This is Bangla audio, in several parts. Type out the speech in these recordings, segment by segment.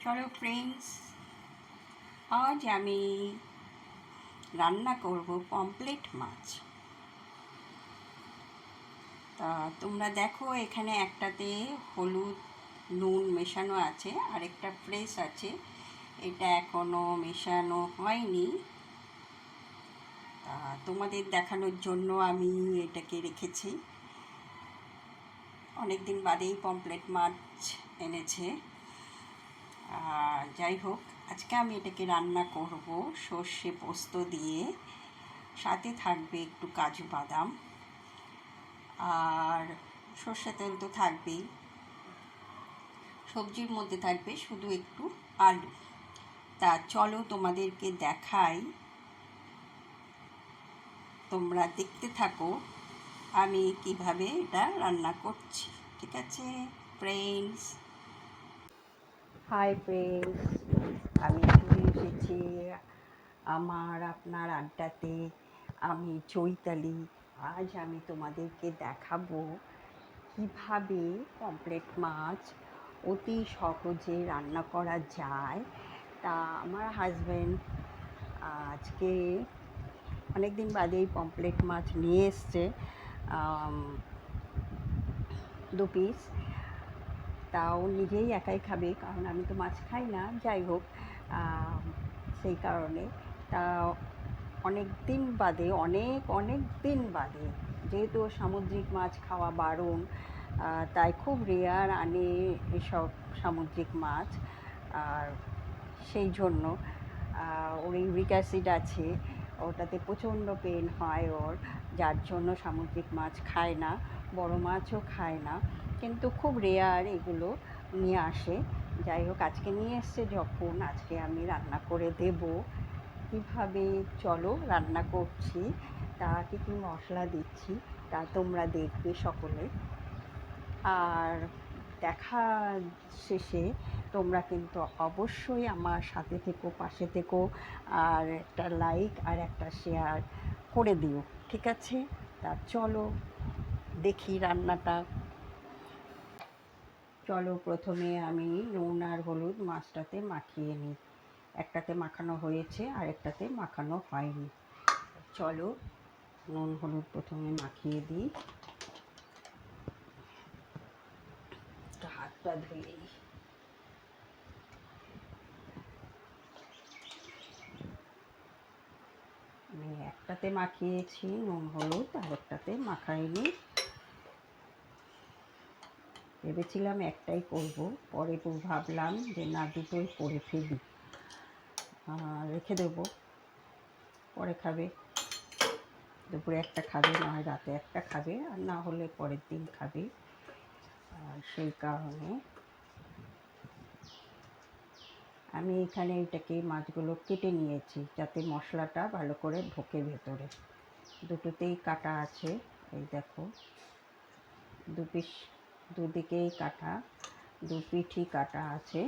চলো ফ্রেন্ডস, আজ আমি রান্না করব পমফ্রেট মাছ। তা তোমরা দেখো, এখানে একটাতে হলুদ নুন মেশানো আছে, আরেকটা ফ্রেশ আছে, এটা এখনও মেশানো হয়নি। তা তোমাদের দেখানোর জন্য আমি এটাকে রেখেছি। অনেক দিন বাদেই পমফ্রেট মাছ এনেছে। যাই হোক, আজকে আমি এটাকে রান্না করব সর্ষে পোস্ত দিয়ে, সাথে থাকবে একটু কাজু বাদাম আর সর্ষে তেল তো থাকবেই। সবজির মধ্যে থাকবে শুধু একটু আলু। তা চলো তোমাদেরকে দেখাই, তোমরা দেখতে থাকো আমি কিভাবে এটা রান্না করছি। ঠিক আছে ফ্রেন্ডস? হাই ফ্রেন্ডস, আমি চলে এসেছি আমার আপনার আড্ডাতে। আমি চৈতালি। আজ আমি তোমাদেরকে দেখাবো কিভাবে পমফ্রেট মাছ অতি সহজে রান্না করা যায়। তা আমার হাজব্যান্ড আজকে অনেক দিন বাদেই পমফ্রেট মাছ নিয়ে এসছে, 2 পিস। তাও নিজেই একাই খাবে, কারণ আমি তো মাছ খাই না। যাই হোক, সেই কারণে তা অনেক দিন বাদে, অনেক দিন বাদে, যেহেতু সামুদ্রিক মাছ খাওয়া বারণ, তাই খুব রেয়ার আনে এসব সামুদ্রিক মাছ। আর সেই জন্য ওর ইউরিক অ্যাসিড আছে, ওটাতে প্রচণ্ড পেন হয় ওর, যার জন্য সামুদ্রিক মাছ খায় না, বড় মাছও খায় না। কিন্তু খুব রেয়ার এগুলো নিয়ে আসে। যাই হোক, আজকে নিয়ে এসছে যখন, আজকে আমি রান্না করে দেব। কীভাবে চলো রান্না করছি, তা কী কী মশলা দিচ্ছি তা তোমরা দেখবে সকলে। আর দেখা শেষে তোমরা কিন্তু অবশ্যই আমার সাথে থেকো, পাশে থেকো, আর একটা লাইক আর একটা শেয়ার করে দিও। ঠিক আছে? তা চলো দেখি রান্নাটা। চলো, প্রথমে আমি নুন আর হলুদ মাছটাতে মাখিয়ে নিই। একটাতে মাখানো হয়েছে আর একটাতে মাখানো হয়নি। চলো নুন হলুদ প্রথমে মাখিয়ে দিই। হাতটা ধুয়ে নিই। আমি একটাতে মাখিয়েছি নুন হলুদ, আর একটাতে মাখাইনি। ভেবেছিলাম একটাই করব, পরে তো ভাবলাম যে না, দুটোই করে ফেলি, রেখে দেবো, পরে খাবে। দুপুরে একটা খাবে, নয় রাতে একটা খাবে, আর না হলে পরের দিন খাবে। সেই কারণে আমি এখানে এটাকে মাছগুলো কেটে নিয়েছি, যাতে মশলাটা ভালো করে ঢোকে ভেতরে। দুটোতেই কাটা আছে, এই দেখো, দুদিকেই কাটা, 2 পিঠই কাটা আছে।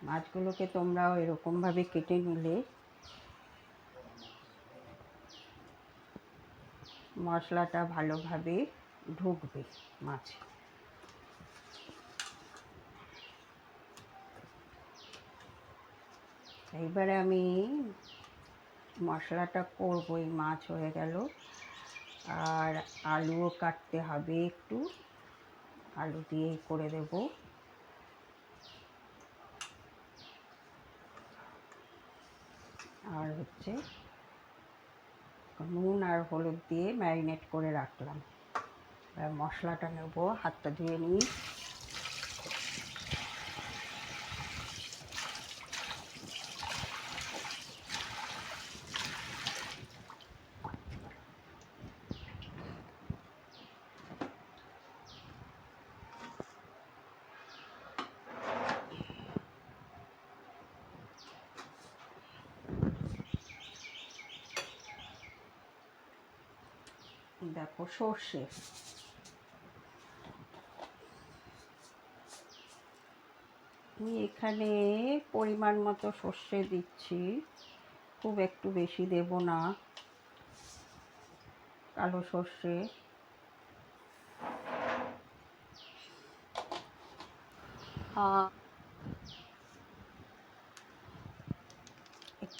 মাছগুলোকে তোমরাও এরকমভাবে কেটে নিলে মশলাটা ভালোভাবে ঢুকবে মাছে। এইবারে আমি মশলাটা করবো। এই মাছ হয়ে গেল, আর আলুও কাটতে হবে একটু, আলু দিয়েই করে দেব। আর হচ্ছে নুন আর হলুদ দিয়ে ম্যারিনেট করে রাখলাম। এবার মশলাটা নেব, হাতটা ধুয়ে নিই। দেখো সর্ষে, আমি এখানে পরিমাণ মতো সর্ষে দিচ্ছি, খুব একটু বেশি দেব না। কালো সর্ষে,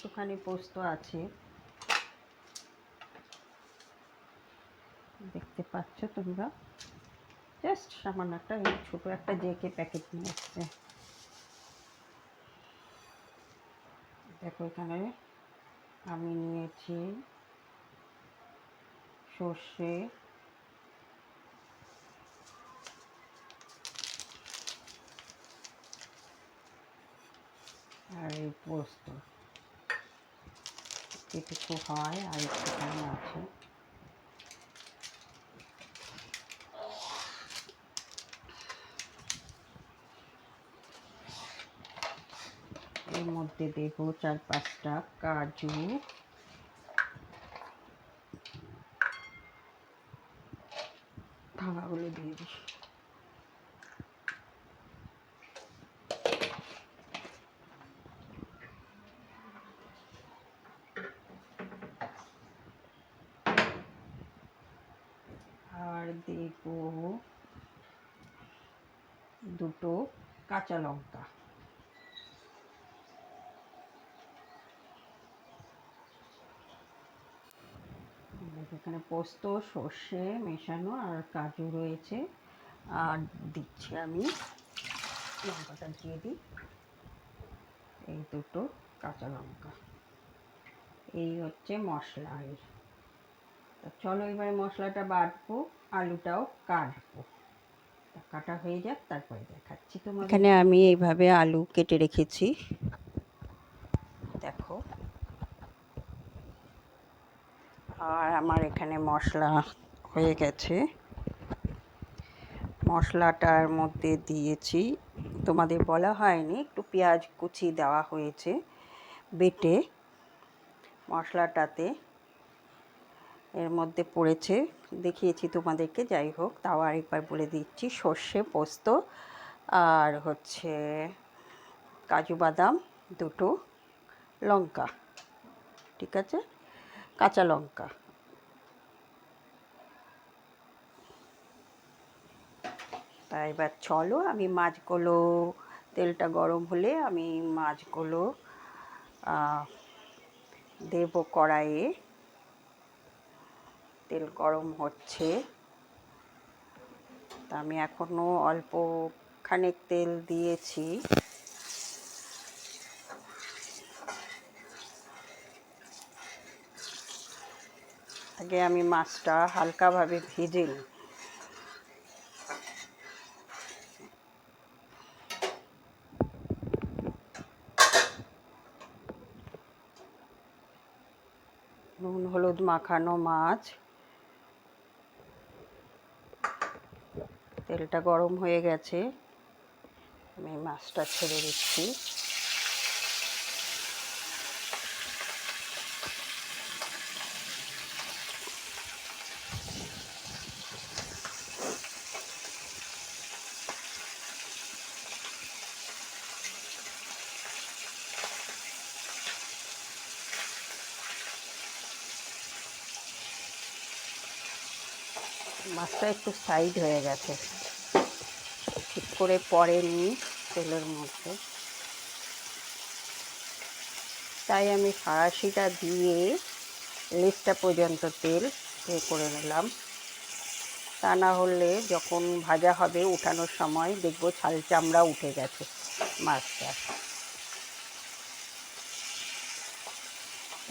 একটুখানি পোস্ত আছে, দেখতে পাচ্ছ তোমরা, জাস্ট সামান্য একটা ছোটো একটা জেকে প্যাকেট নিয়ে এসছে। দেখো এখানে আমি নিয়েছি সর্ষে, আর এই পোস্ত, যেটুকু হয় আর একটুখানি আছে। এর মধ্যে দেবো 4-5টা কাজু, ভাঙাগুলো দিয়ে দিই। আর দেবো 2টো কাঁচা লঙ্কা। এখানে পোস্ত, সর্ষে মেশানো আর কাজু রয়েছে। আর দিচ্ছি আমি লঙ্কাটা দিয়ে দিই, এই 2টো কাঁচা লঙ্কা। এই হচ্ছে মশলা। চলো এবারে মশলাটা বাটবো, আলুটাও কাটবো। কাটা হয়ে যাক, তারপরে দেখাচ্ছি তোমার। এখানে আমি এইভাবে আলু কেটে রেখেছি, দেখো। আর আমার এখানে মশলা হয়ে গেছে, মশলাটার মধ্যে দিয়েছি, তোমাদের বলা হয়নি, একটু পেঁয়াজ কুচি দেওয়া হয়েছে বেটে মশলাটাতে, এর মধ্যে পড়েছে, দেখিয়েছি তোমাদেরকে, যাই হোক তাও আরেকবার বলে দিচ্ছি। সর্ষে, পোস্ত আর হচ্ছে কাজু বাদাম, 2টো লঙ্কা, ঠিক আছে, কাঁচা লঙ্কা। তাই এবার চলো আমি মাছগুলো, তেলটা গরম হলে আমি মাছগুলো দেব কড়াইয়ে। তেল গরম হচ্ছে, তা আমি এখনও অল্প খানিক তেল দিয়েছি। আগে আমি মাছটা হালকাভাবে ভেজে নিই। নুন হলুদ মাখানো মাছ, তেলটা গরম হয়ে গেছে, আমি মাছটা ছেড়ে দিচ্ছি। মাছটা একটু সাইড হয়ে গেছে, ঠিক করে পড়েনি তেলের মধ্যে, তাই আমি ফরাসিটা দিয়ে লেজটা পর্যন্ত তেল করে নিলাম। তা না হলে যখন ভাজা হবে উঠানোর সময় দেখবো ছাল চামড়া উঠে গেছে মাছটা।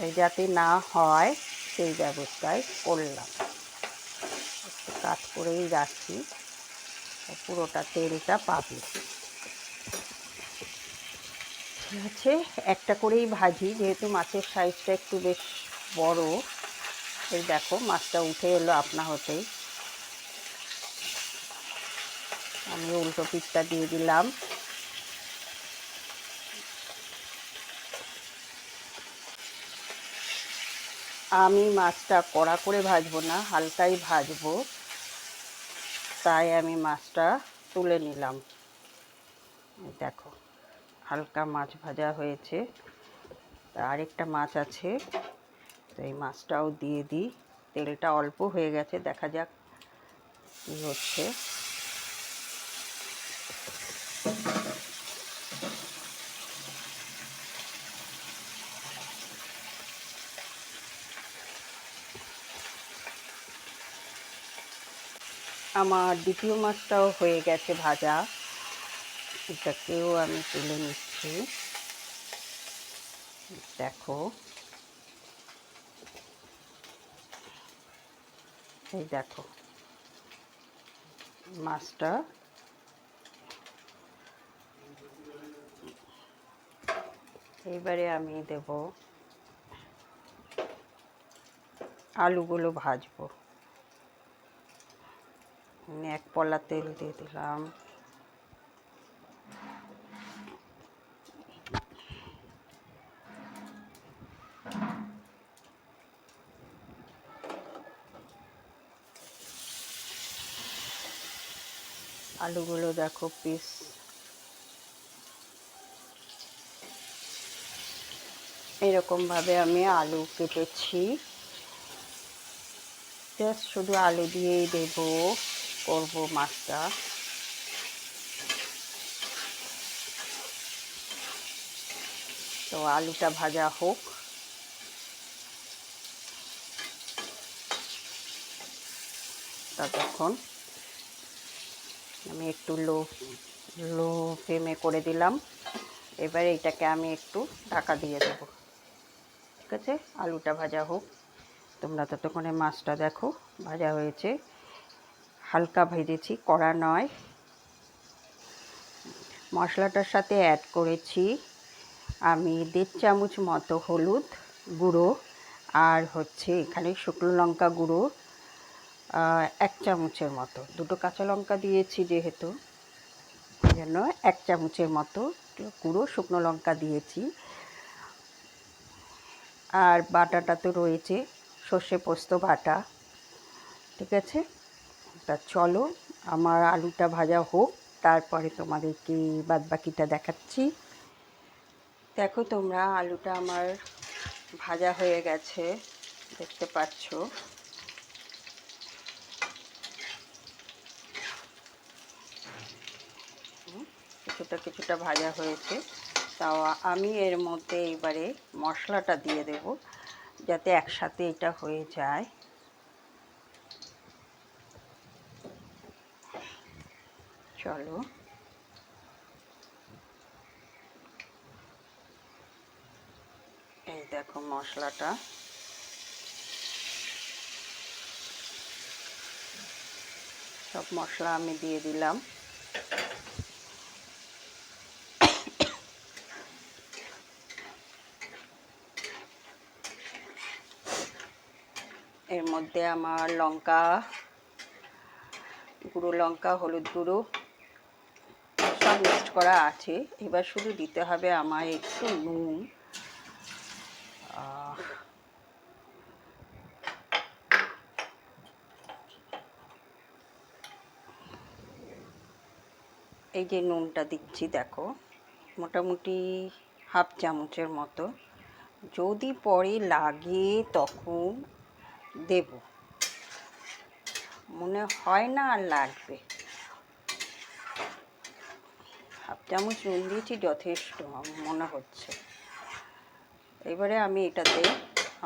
এই যাতে না হয় সেই ব্যবস্থায় করলাম, একটু কাজ করেই রাখছি, পুরোটা তেলটা পাবে। ঠিক আছে, একটা করেই ভাজি, যেহেতু মাছের সাইজটা একটু বেশ বড়। এই দেখো মাছটা উঠে এলো আপনা হতেই। আমি উল্টো পিঠটা দিয়ে দিলাম। আমি মাছটা কড়া করে ভাজবো না, হালকাই ভাজবো, তাই আমি মাছটা তুলে নিলাম। দেখো হালকা মাছ ভাজা হয়েছে, আরেকটা মাছ আছে, তো এই মাছটাও দিয়ে দিই। তেলটা অল্প হয়ে গেছে, দেখা যাক কী হচ্ছে। আমার দ্বিতীয় মাছটাও হয়ে গেছে ভাজা, এটাকেও আমি তুলে নিচ্ছি। দেখো, এই দেখো মাছটা এবারে আমি দেব আলুগুলো ভাজবো। এক পলা তেল দিয়ে দিলাম, আলুগুলো দেখো পিস এরকমভাবে আমি আলু কেটেছি। জাস্ট শুধু আলু দিয়েই করবো মাছটা। তো আলুটা ভাজা হোক, ততক্ষণ আমি একটু লো ফ্লেমে করে দিলাম। এবারে এটাকে আমি একটু ঢাকা দিয়ে দেবো। ঠিক আছে, আলুটা ভাজা হোক, তোমরা ততক্ষণে মাছটা দেখো ভাজা হয়েছে। হালকা ভেজেছি, কড়া নয়। মশলাটার সাথে অ্যাড করেছি আমি 1.5 চামচ মতো হলুদ গুঁড়ো, আর হচ্ছে এখানে শুকনো লঙ্কা গুঁড়ো 1 চামচের মতো। 2টো কাঁচা লঙ্কা দিয়েছি যেহেতু, এই জন্য 1 চামচের মতো গুঁড়ো শুকনো লঙ্কা দিয়েছি। আর বাটাটা তো রয়েছে, সর্ষে পোস্ত বাটা। ঠিক আছে, তা চলো আমার আলুটা ভাজা হোক, তারপরে তোমাদেরকে বাদবাকিটা দেখাচ্ছি। দেখো তোমরা, আলুটা আমার ভাজা হয়ে গেছে, দেখতে পাচ্ছ। কিছুটা ভাজা হয়েছে। তাও আমি এর মধ্যে এবারে মশলাটা দিয়ে দেব, যাতে একসাথে এটা হয়ে যায়। চলো, এই দেখো মশলাটা। সব মশলা আমি দিয়ে দিলাম। এর মধ্যে আমার লঙ্কা গুঁড়ো, লঙ্কা, হলুদ গুঁড়ো সব মিক্সড করা আছে। এবার শুধু দিতে হবে আমার একটু নুন। এই যে নুনটা দিচ্ছি, দেখো মোটামুটি 1/2 চামচের মতো। যদি পরে লাগে তখন দেব, মনে হয় না আর লাগবে। 1/2 চামচ নুন দিয়েছি, যথেষ্ট মনে হচ্ছে। এবারে আমি এটাতে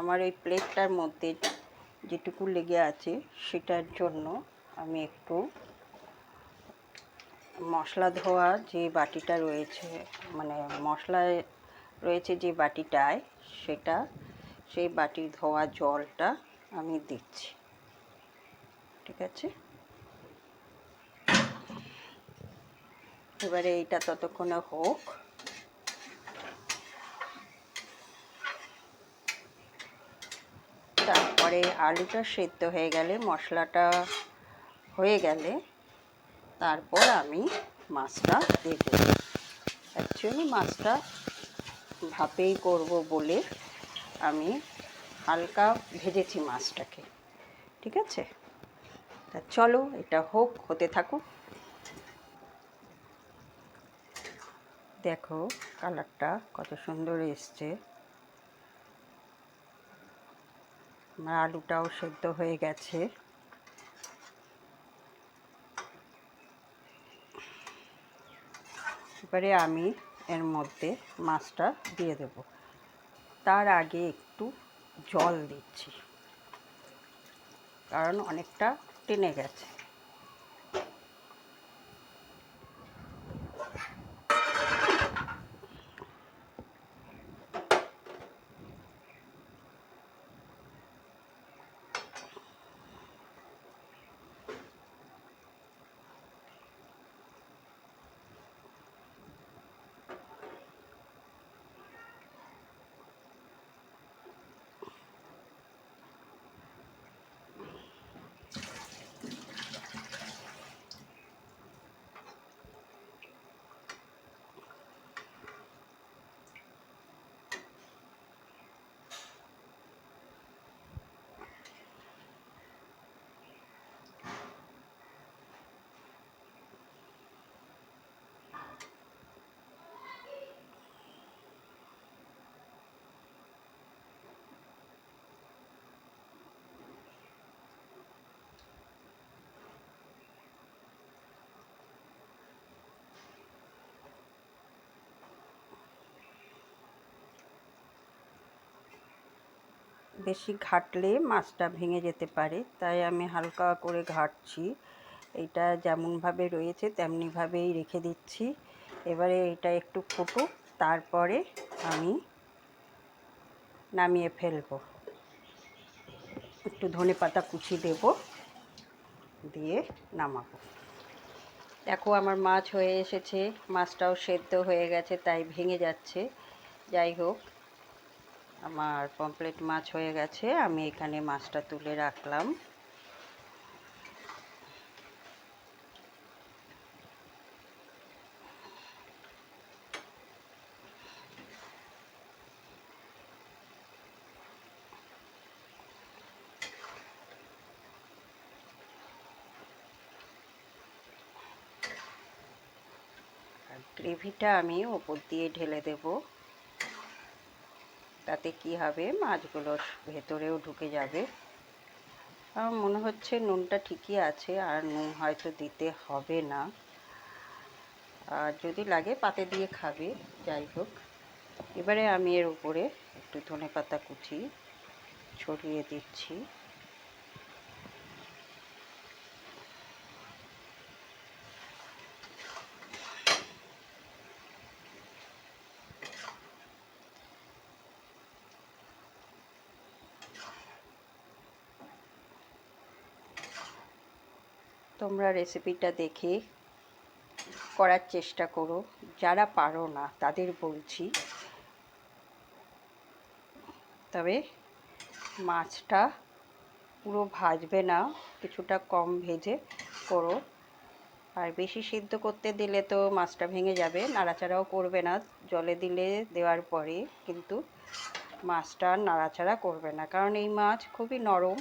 আমার এই প্লেটটার মধ্যে যেটুকু লেগে আছে সেটার জন্য আমি একটু মশলা ধোয়া যে বাটিটা রয়েছে, মানে মশলায় রয়েছে যে বাটিটায়, সেই বাটির ধোয়া জলটা আমি দিচ্ছি। ঠিক আছে, এবারে এইটা ততক্ষণে হোক। তারপরে আলুটা সেদ্ধ হয়ে গেলে, মশলাটা হয়ে গেলে, তারপর আমি মাছটা দেব। অ্যাকচুয়ালি মাছটা ভাপেই করব বলে আমি হালকা ভেজেছি মাছটাকে। ঠিক আছে, তা চলো এটা হোক, হতে থাকুক। দেখো কালারটা কত সুন্দর এসছে। আমার আলুটাও সেদ্ধ হয়ে গেছে। এবারে আমি এর মধ্যে মাছটা দিয়ে দেব। তার আগে একটু জল দিচ্ছি, কারণ অনেকটা টেনে গেছে। বেশি ঘাটলে মাছটা ভেঙে যেতে পারে, তাই আমি হালকা করে ঘাটছি। এটা যেমনভাবে রয়েছে তেমনিভাবেই রেখে দিচ্ছি। এবারে এটা একটু ফুটুক, তারপরে আমি নামিয়ে ফেলবো। একটু ধনেপাতা কুচি দেব, দিয়ে নামাবো। দেখো আমার মাছ হয়ে এসেছে, মাছটাও সেদ্ধ হয়ে গেছে তাই ভেঙে যাচ্ছে। যাই হোক, আমার পমফ্রেট মাছ হয়ে গেছে, আমি এখানে মাছটা তুলে রাখলাম। আর গ্রেভিটা আমি ওপর দিয়ে ঢেলে দেব। তাতে কি হবে, মাছগুলো ভেতরেও ঢুকে যাবে। আমার মনে হচ্ছে নুনটা ঠিকই আছে, আর নুন হয়তো দিতে হবে না, আর যদি লাগে পাতে দিয়ে খাবে। যাই হোক, এবারে আমি এর উপরে একটু ধনেপাতা কুচি ছড়িয়ে দিচ্ছি। তোমরা রেসিপিটা দেখে করার চেষ্টা করো, যারা পারো না তাদের বলছি। তবে মাছটা পুরো ভাজবে না, কিছুটা কম ভেজে করো। আর বেশি সিদ্ধ করতে দিলে তো মাছটা ভেঙে যাবে, নাড়াচাড়াও করবে না। জলে দিলে দেওয়ার পরে কিন্তু মাছটা নাড়াচাড়া করবে না, কারণ এই মাছ খুবই নরম।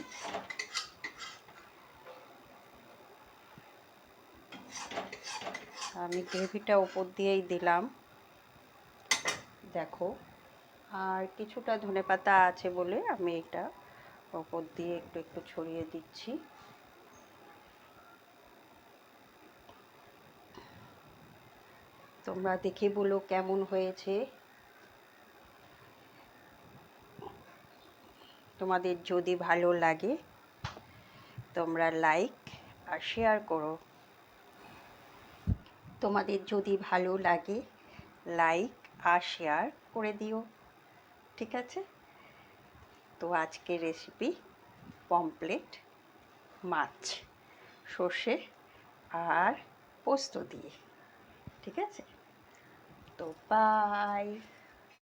আমি গ্রেভিটা উপর দিয়েই দিলাম, দেখো। আর কিছুটা ধনেপাতা আছে বলে আমি এটা উপর দিয়ে একটু একটু ছড়িয়ে দিচ্ছি। তোমরা দেখে বলো কেমন হয়েছে। তোমাদের যদি ভালো লাগে তোমরা লাইক আর শেয়ার করো। তোমাদের যদি ভালো লাগে লাইক আর শেয়ার করে দিও, ঠিক আছে? তো আজকের রেসিপি পমফ্রেট মাছ সর্ষে আর পোস্ত দিয়ে, ঠিক আছে? তো বাই।